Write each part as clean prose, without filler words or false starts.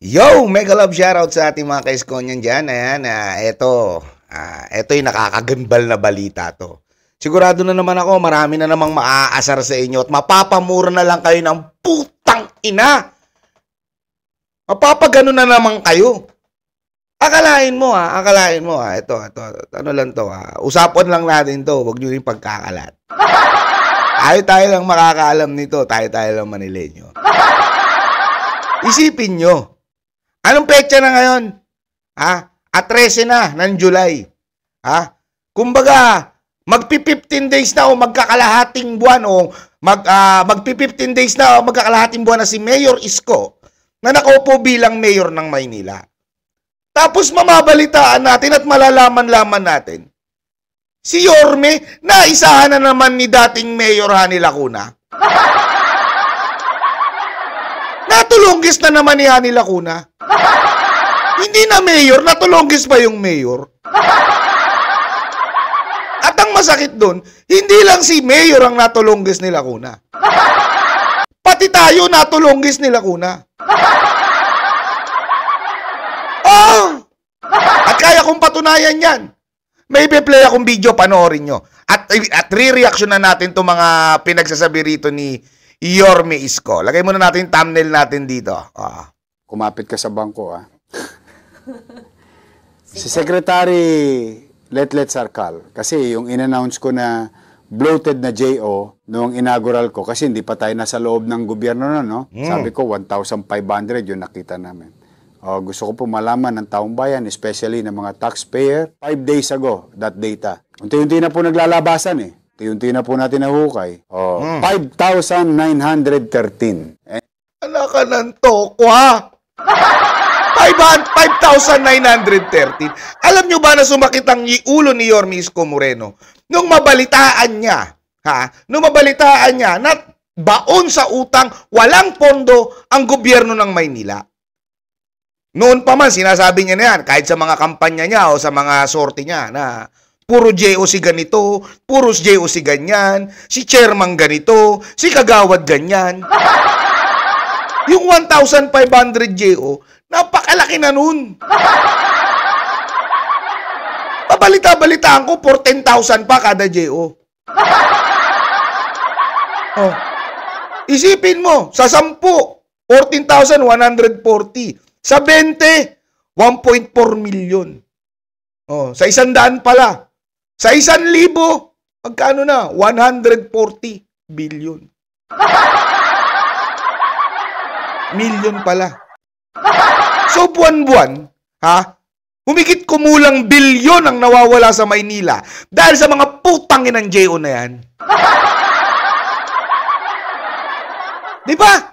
Yo! Mega love shoutout sa ating mga kaiskonyan dyan. Ayan, ito yung nakakagambal na balita to. Sigurado na naman ako, marami na namang maaasar sa inyo at mapapamura na lang kayo ng putang ina. Mapapagano na naman kayo. Akalain mo ito, ano lang to usapan lang natin to, huwag nyo rin pagkakalat. Tayo lang makakaalam nito, tayo lang Manileño. Isipin nyo, anong petsa na ngayon? At 13 na ng July. Kumbaga, magpi-15 days na o magkakalahating buwan o magpi-15 days na o magkakalahating buwan na si Mayor Isko na nakaupo bilang mayor ng Maynila. Tapos mamabalitaan natin at malalaman-laman natin. Si Yorme, naisahan na naman ni dating Mayor Hani Lacuna. Natulunggis na naman ni Hani Lacuna. Hindi na mayor, natulunggis pa yung mayor. At ang masakit doon, hindi lang si mayor ang natulunggis ni Lacuna. Pati tayo natulunggis ni Lacuna. Oh! At kaya kong patunayan yan. May play akong video, panoorin nyo. At re-reaction na natin itong mga pinagsasabi rito ni Yorme Isko. Lagay muna natin yung thumbnail natin dito. Kumapit ka sa bangko, Si Secretary Letlet Sarkal, kasi yung in-announce ko na bloated na JO noong inaugural ko, kasi hindi pa tayo nasa loob ng gobyerno na, no? Sabi ko, 1,500 yung nakita namin. Gusto ko po malaman ng taong bayan, especially ng mga taxpayer, 5 days ago, that data. Unti-unti na po naglalabasan Unti-unti na po natin nahukay. 5,913. Anak ka ng toko, 5,913. Alam nyo ba na sumakit ang ulo ni Yorme Isko Moreno nung mabalitaan niya, na baon sa utang, walang pondo ang gobyerno ng Maynila. Noon pa man, sinasabi niya na yan, kahit sa mga kampanya niya o sa mga sorte niya, na puro JO si ganito, puro JO si ganyan, si chairman ganito, si kagawad ganyan. Yung 1,500 JO, napakalaki na nun. Pabalita-balitaan ko, 14,000 pa kada JO. Isipin mo, sa 10, 14,140. Sa 20, 1.4 million. Sa 100 pala. Sa 1,000, magkano na? 140 billion. Million pala. So, buwan-buwan, humigit kumulang bilyon ang nawawala sa Maynila dahil sa mga putangin ng JO na yan. Di ba?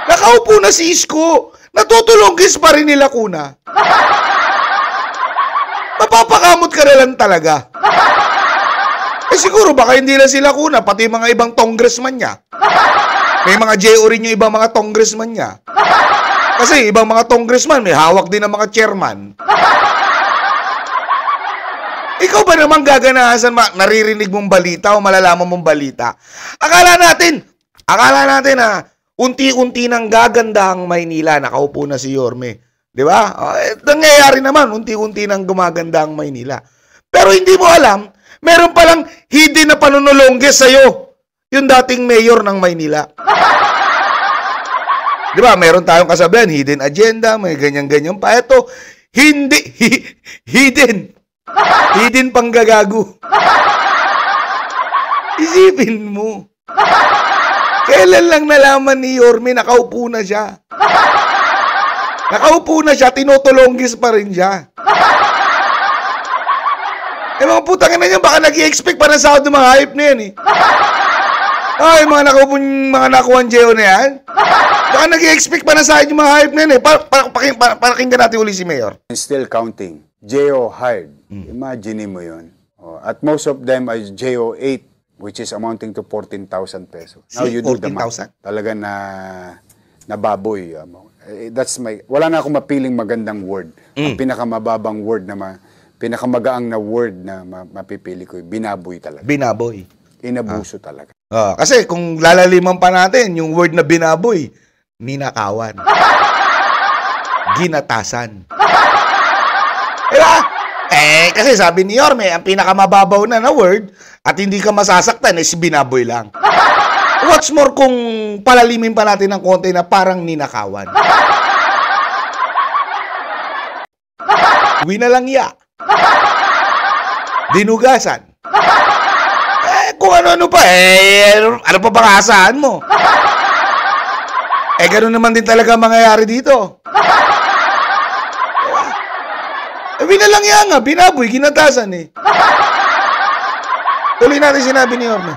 Nakaupo na si Isko. Natutulunggis pa rin ni Lacuna. Mapapakamot ka na lang talaga. Siguro baka hindi lang si Lacuna, pati mga ibang congressman niya. May mga JO rin yung ibang mga congressman niya. Kasi ibang mga congressman, may hawak din ng mga chairman. Ikaw ba naman gaganahan naririnig mong balita o malalaman mong balita? Akala natin unti-unti nang gaganda ang Maynila, nakaupo na si Yorme. Di ba? Nangyayari naman, unti-unti nang gumaganda ang Maynila. Pero hindi mo alam, meron palang hidden na panunulongges sa'yo, yung dating mayor ng Maynila. Di ba? Meron tayong kasabihan, hidden agenda, may ganyan-ganyan pa. Ito, hindi, hidden. Hidden panggagago. Isipin mo. Kailan lang nalaman ni Yorme, nakaupo na siya. Nakaupo na siya, tinutulonggis pa rin siya. Mga putangin na niya, baka nag-i-expect pa ng sahod ng mga hype na yan Ay, mga nakuha JO na yan. Baka nag-i-expect pa ng sahod ng mga hype na yan Pakinggan natin uli si Mayor. Still counting. JO hired. Imagine mo yun. At most of them are JO 8. Which is amounting to 14,000 pesos. Now you do the math. Talaga nababoy. Wala na akong mapiling magandang word. Ang pinakamababang word pinakamagaang na word na mapipili ko, binaboy talaga. Binaboy. Inabuso talaga. Kasi kung lalaliman pa natin, yung word na binaboy, ninakawan. Ginatasan. Diba? Kasi sabi ni Yorme, ang pinakamababaw na word at hindi ka masasaktan is binaboy lang. What's more kung palalimin pa natin ng konti na parang ninakawan? Winalang dinugasan. Kung ano-ano pa, ano pa bang asahan mo? Ganun naman din talaga mangyayari dito. Winalang nga, binaboy, ginatasan Tuloy natin sinabi ni Yorme.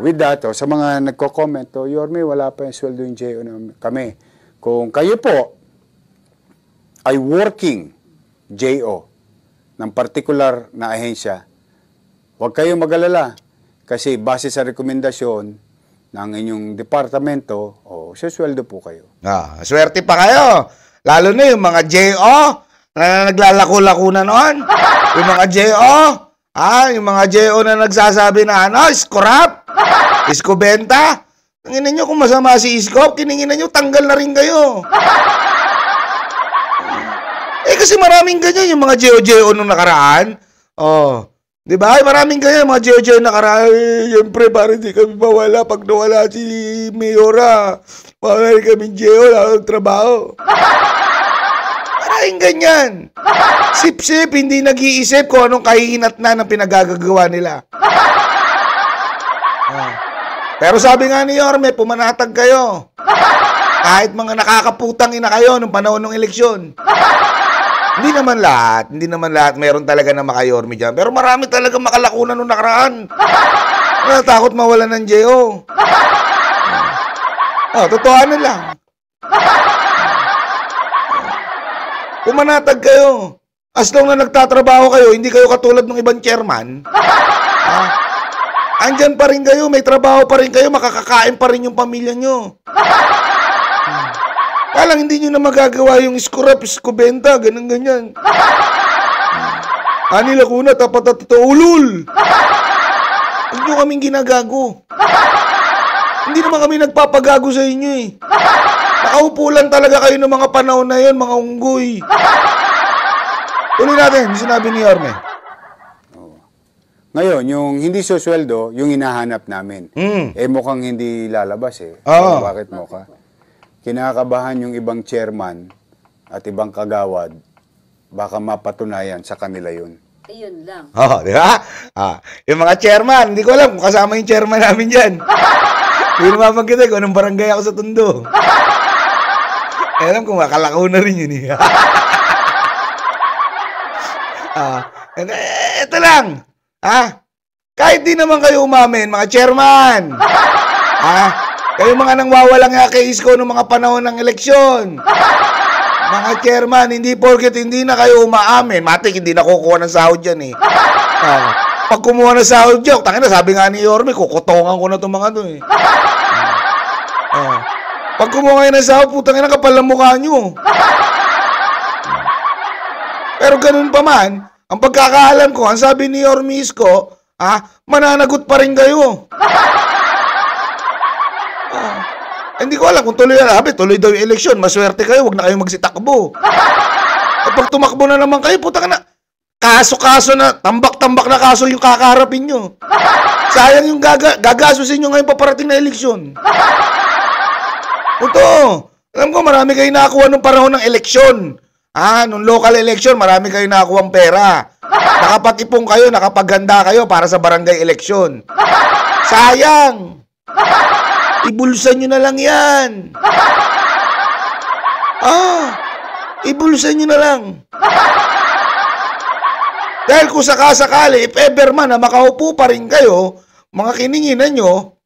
With that, sa mga nagko-comment, Yorme, wala pa yung sweldo yung JO kami. Kung kayo po ay working JO ng particular na ahensya, huwag kayong mag-alala. Kasi base sa rekomendasyon ng inyong departamento, sasweldo po kayo. Swerte pa kayo. Lalo na yung mga JO na naglalako-lako na noon. Yung mga JO, yung mga JO na nagsasabi na iskorap, iskobenta. Tingnan nyo kung masama si Iskop, kininginan nyo, tanggal na rin kayo. Kasi maraming ganyan yung mga JO nung nakaraan. Di ba? Maraming ganyan, mga JO nakaraan. Siyempre, parang hindi kami mawala. Pag nawala si Mayora, mawala kami JO, lang trabaho. Maraming ganyan. Sip-sip, hindi nag-iisip kung anong kahihinatnan ng pinagagagawa nila. Pero sabi nga ni Yorme, pumanatag kayo. Kahit mga nakakaputang ina kayo nung panahon ng eleksyon. Hindi naman lahat. Meron talaga na maka-Yorme dyan. Pero marami talaga makalakunan nung nakaraan. Takot mawalan ng JO. Totohanan lang. Pumanatag kayo. As long na nagtatrabaho kayo, hindi kayo katulad ng ibang chairman. Andyan pa rin kayo, may trabaho pa rin kayo, makakakain pa rin yung pamilya nyo. Kaya lang hindi nyo na magagawa yung iskurap, iskobenta, ganyan-ganyan. Anila kuna, tapat at ulul. Huwag nyo kaming ginagago. Hindi naman kami nagpapagago sa inyo Nakaupo lang talaga kayo ng mga panahon na yon, mga unggoy. Tuloy natin, sinabi ni Yorme. Ngayon, yung hindi susweldo, yung hinahanap namin. Mukhang hindi lalabas Bakit mo ka? Kinakabahan yung ibang chairman at ibang kagawad, baka mapatunayan sa kanila yun. Ayun lang. Di ba? Yung mga chairman, hindi ko alam kung kasama yung chairman namin dyan. Hindi naman kita kung anong barangay ako sa Tondo. Alam ko, makalakaw na rin yun Ito lang. Kahit di naman kayo umamin, mga chairman. Kayo mga nangwawalang nga kay Isko noong mga panahon ng eleksyon. Mga chairman, hindi porket hindi na kayo umaamin. Matik, hindi na kukuha ng sahod yan Pag kumuha ng sahod joke, tangina, sabi nga ni Yorme, kukutongan ko na itong mga ito Pag kumuha kayo ng sahod, putang ina, kapal ang mukha nyo. Pero ganun pa man, ang pagkakaalam ko, ang sabi ni Yorme Isko, mananagot pa rin kayo. Hindi ko alam kung tuloy daw yung eleksyon, maswerte kayo, wag na kayo magsitakbo. Pag tumakbo na naman kayo, putang na, kaso-kaso na, tambak-tambak na kaso yung kakaharapin nyo. Sayang yung gagasusin nyo ngayon paparating na eleksyon. Totoo. Alam ko, marami kayo nakakuha nung panahon ng eleksyon. Nung local election, marami kayo nakakuha ng pera. Nakapag-ipong kayo, nakapaghanda kayo para sa barangay eleksyon. Sayang. Ibulsan nyo na lang yan. Ibulsan nyo na lang. Dahil kung sakasakali, if ever man na makaupo pa rin kayo, mga kininginan nyo,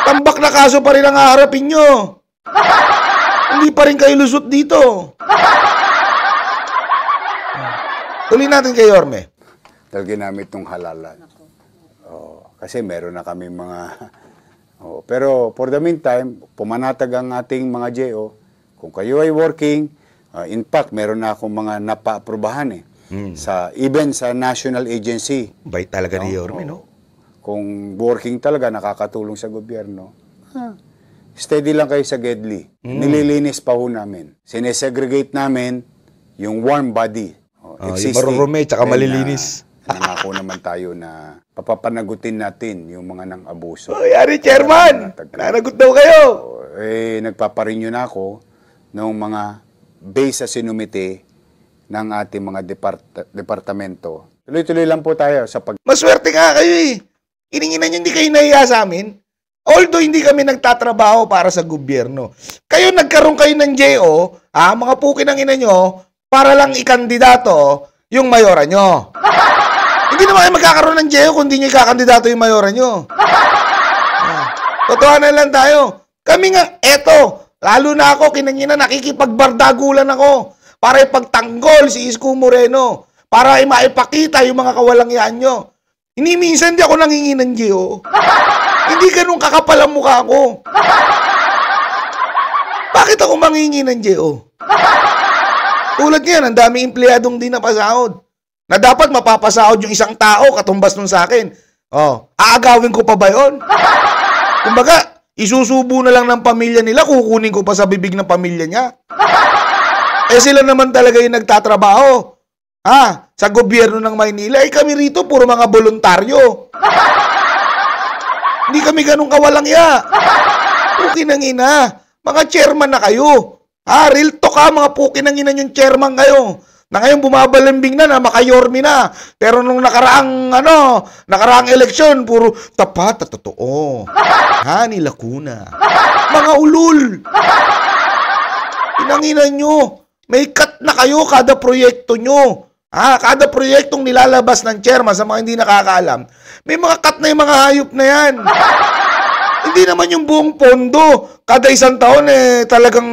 tambak na kaso pa rin ang haharapin nyo. Hindi pa rin kayo lusot dito. Tuloy natin kay Yorme. Dahil ginamit ng halalan. Kasi meron na kami mga... pero for the meantime, pumanatag ang ating mga JO. Kung kayo ay working, in fact, meron na akong mga napa-aprobahan even sa national agency. Bait talaga ni Yorme, no? Kung working talaga, nakakatulong sa gobyerno. steady lang kayo sa Gedli. Nililinis pa ho namin. Sinesegregate namin yung warm body. Yung marurumi, tsaka malilinis. Nangako naman tayo na papapanagutin natin yung mga nang abuso. Yari, Chairman! Nanagot daw kayo! Nagpaparenew na ako ng mga base sa sinumite ng ating mga departamento. Tuloy-tuloy lang po tayo sa Maswerte nga kayo eh. Hininginan nyo, hindi kayo nahiya sa amin. Although hindi kami nagtatrabaho para sa gobyerno. Kayo nagkaroon kayo ng JO, mga puki ng ina nyo, para lang ikandidato yung mayora nyo. Hindi naman kayo magkakaroon ng JO kung hindi nyo ikakandidato yung mayora nyo. Totohanan lang tayo. Kami nga, eto, lalo na ako, kinangina, nakikipagbardagulan ako para ipagtanggol si Isko Moreno, para maipakita yung mga kawalangyaan nyo. Hindi minsan di ako nangingi ng GO. Hindi ganun kakapal ang mukha ko. Bakit ako mangingi ng GO? Tulad ngayon, ang daming empleyadong di napasahod. Na dapat mapapasahod yung isang tao katumbas nun sa akin. Aagawin ko pa ba yun? Kumbaga, isusubo na lang ng pamilya nila, kukunin ko pa sa bibig ng pamilya niya. Sila naman talaga yung nagtatrabaho. Sa gobyerno ng Maynila, kami rito, puro mga voluntaryo. Hindi kami ganun kawalangya. Puki ng ina. Mga chairman na kayo. Real talk mga puki ng ina yung chairman kayo. Na ngayon bumabalambing na makayormi na. Pero nung nakaraang eleksyon, puro tapat at totoo. Nila kuna. Mga ulul. Pinanginan nyo. May cut na kayo kada proyekto nyo. Kada proyektong nilalabas ng chairman sa mga hindi nakakaalam, may mga cut na yung mga hayop na yan. Hindi naman yung buong pondo. Kada isang taon talagang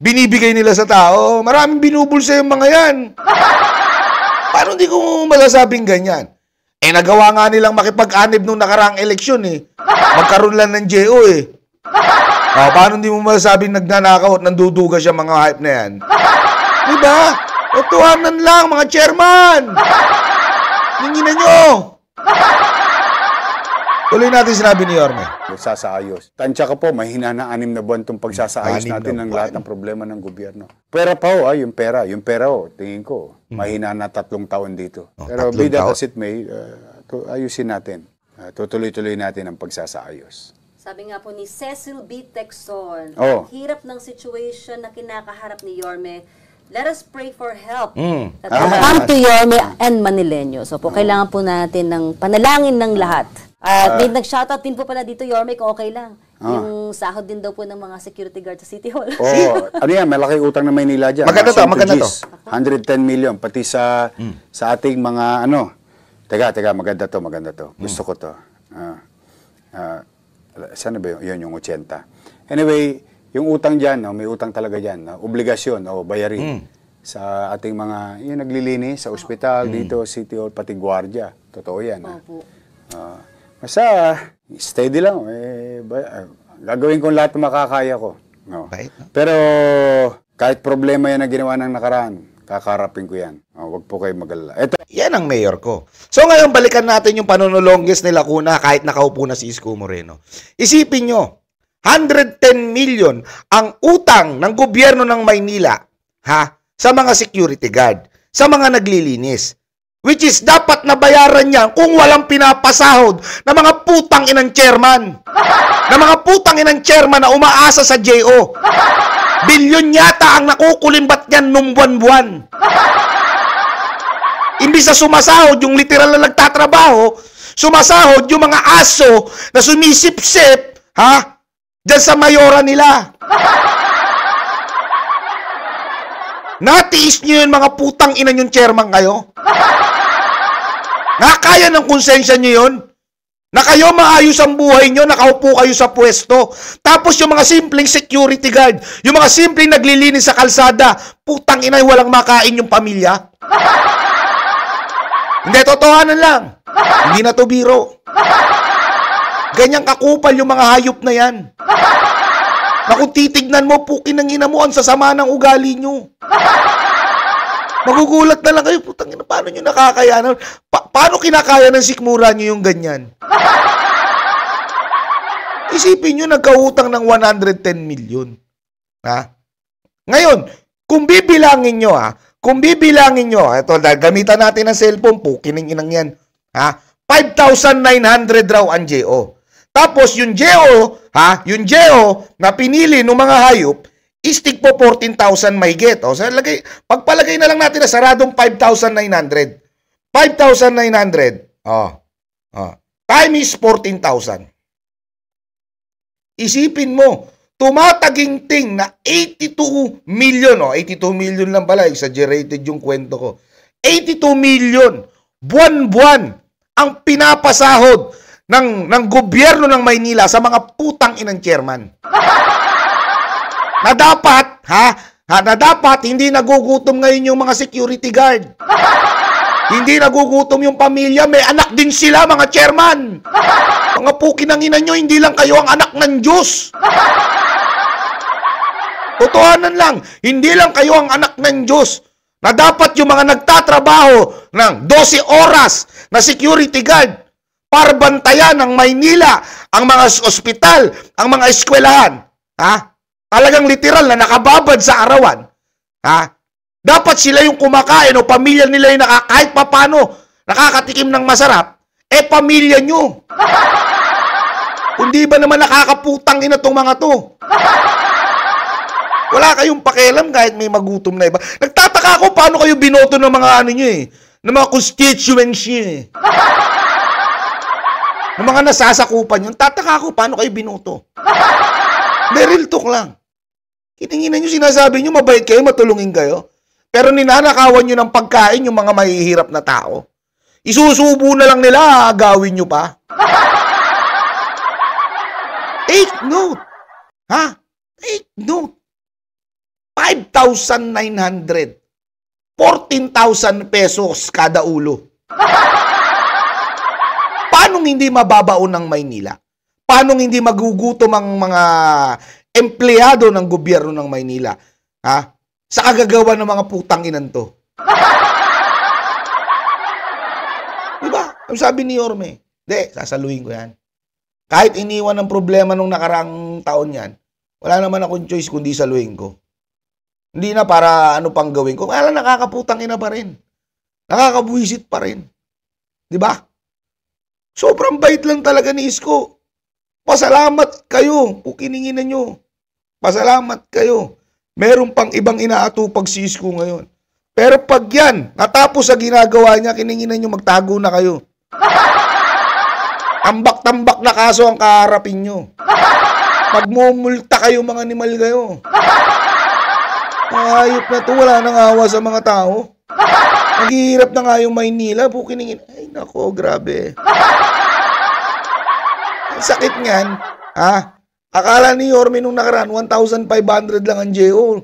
binibigay nila sa tao. Maraming binubulsa yung mga yan. Paano hindi ko masasabing ganyan? Nagawa nga nilang makipag-anib nung nakaraang eleksyon Magkaroon lang ng JO paano hindi mo masasabing nagnanakaw at nanduduga siya mga hype na yan? Diba? Tutuhanan lang mga chairman! Ninginan nyo! Tuloy natin sinabi ni Yorme. Sasaayos. Tansya ka po, mahina na 6 na buwan itong pagsasaayos natin ng lahat ng problema ng gobyerno. Pera pa yung pera. Yung pera tingin ko, mahina na 3 taon dito. Pero be that as it may, ayusin natin. Tutuloy-tuloy natin ang pagsasaayos. Sabi nga po ni Cecil B. Texon, hirap ng situation na kinakaharap ni Yorme. Let us pray for help. Come to Yorme and Manileño. So po, kailangan po natin ng panalangin ng lahat. At may nag-shoutout din po pala dito, Yorme, kung okay lang. Yung sahod din daw po ng mga security guard sa City Hall. Ano yan, malaki utang na Maynila dyan. Maganda to. 110 million, pati sa ating mga Teka, maganda to. Gusto ko to. Sana ba yun yung 80? Anyway, yung utang dyan, may utang talaga dyan, obligasyon o bayarin sa ating mga, yung naglilinis sa ospital, dito, City Hall, pati gwardiya. Totoo yan. Basta, steady lang. Gagawin ko lahat na makakaya ko. Pero, kahit problema yan na ginawa ng nakaraan, kakarapin ko yan. Huwag po kayo mag-alala. Yan ang mayor ko. So ngayon, balikan natin yung panonulongges ni Lacuna kahit nakaupo na si Isko Moreno. Isipin nyo, 110 million ang utang ng gobyerno ng Maynila sa mga security guard, sa mga naglilinis. Which is dapat na bayaran niya kung walang pinapasahod na mga putang inang chairman. Na mga putang inang chairman na umaasa sa JO. Bilyon yata ang nakukulimbat niyan nung buwan-buwan. Imbis na sumasahod yung literal na nagtatrabaho, sumasahod yung mga aso na sumisip-sip, dyan sa mayora nila. Natiis nyo yun mga putang ina yung chairman kayo? Nakaya ng konsensya nyo yun? Na kayo maayos ang buhay nyo, nakaupo kayo sa pwesto. Tapos yung mga simpleng security guard, yung mga simpleng naglilinis sa kalsada, putang ina, walang makain yung pamilya. Hindi, totohanan lang. Hindi na to biro. Ganyang kakupal yung mga hayop na yan. Na kung titignan mo, pukin ng ina mo, ang sasama ng ugali nyo. Magugulat na lang kayo, putang ina, paano nyo nakakayanan? Paano kinakaya ng sikmura nyo yung ganyan? Isipin nyo, nagkautang ng 110 million. Ha? Ngayon, kung bibilangin nyo, ito, gamitan natin ang cellphone po, kining-inang yan. Ha? 5,900 raw ang JO. Tapos yung JO, yung JO na pinili ng mga hayop, istig po 14,000 mahigit. O, so, pagpalagay na lang natin na saradong 5,900. 5,900. Time is 14,000. Isipin mo, tumataginting na 82 million. 82 million lang pala, exaggerated yung kwento ko. 82 million, buwan-buwan, ang pinapasahod ng gobyerno ng Maynila sa mga putang inang chairman. Na dapat, hindi nagugutom ngayon yung mga security guard. Hindi nagugutom yung pamilya, may anak din sila, mga chairman. Mga pukinang ina nyo, hindi lang kayo ang anak ng Diyos. Totohanan lang, hindi lang kayo ang anak ng Diyos. Na dapat yung mga nagtatrabaho ng 12 oras na security guard para bantayan ng Maynila, ang mga ospital, ang mga eskwelahan. Talagang literal na nakababad sa arawan. Dapat sila yung kumakain o pamilya nila yung kahit papano nakakatikim ng masarap, pamilya nyo. Kundi ba naman nakakaputang ina tong mga to? Wala kayong pakialam kahit may magutom na iba. Nagtataka ako paano kayo binoto ng mga ano nyo ng mga constituents nyo ng mga nasasakupan nyo. Tataka ako paano kayo binoto. Real talk lang. Kitinginan nyo, sinasabi nyo, mabait kayo, matulungin kayo. Pero ninanakawan nyo ng pagkain yung mga mahihirap na tao. Isusubo na lang nila, agawin nyo pa. Take note. Take note. 5,900. 14,000 pesos kada ulo. Paano hindi mababaon ng Maynila? Paano hindi magugutom ang mga empleyado ng gobyerno ng Maynila? Sa kagagawa ng mga putang inan to. Diba? Ang sabi ni Yorme, sasaluhin ko yan. Kahit iniwan ng problema nung nakarang taon yan, wala naman akong choice kundi saluhin ko. Hindi na para ano pang gawin ko. Kaya lang nakakaputang ina pa rin. Nakakabuisit pa rin. Diba? Sobrang bait lang talaga ni Isko. Pasalamat kayo. Pukininginan nyo. Pasalamat kayo. Meron pang ibang inaatupag si Isko ngayon. Pero pag yan, natapos sa ginagawa niya, kininginan nyo, magtago na kayo. Tambak-tambak na kaso ang kaharapin nyo. Magmumulta kayo, mga animal kayo. Hayop na to, wala nang awa sa mga tao. Naghihirap na nga yung Maynila, pukiningin. Ay nako, grabe. Ang sakit niyan, akala ni Yorme nung nakaraan, 1,500 lang ang JO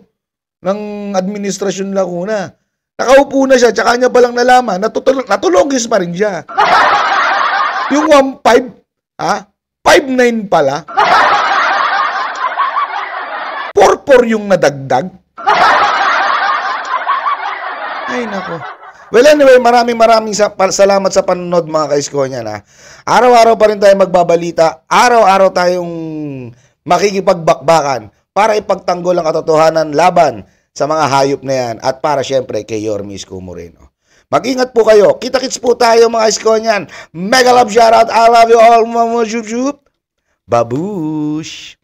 ng Administrasyon Laguna. Nakaupo na siya, tsaka niya palang nalaman, natulogis pa rin siya. Yung 1,500, 5,900 pala. 4,400 yung nadagdag. Ay, nako. Well, anyway, maraming salamat sa panonood, mga kaisko niyan. Araw-araw pa rin tayo magbabalita. Araw-araw tayong makikipagbakbakan para ipagtanggol ang katotohanan laban sa mga hayop na yan at para syempre kay Yorme Isko Moreno. Mag-ingat po kayo. Kita-kits po tayo, mga kaisko niyan. Mega love shoutout. I love you all, mga jup-jup. Babush!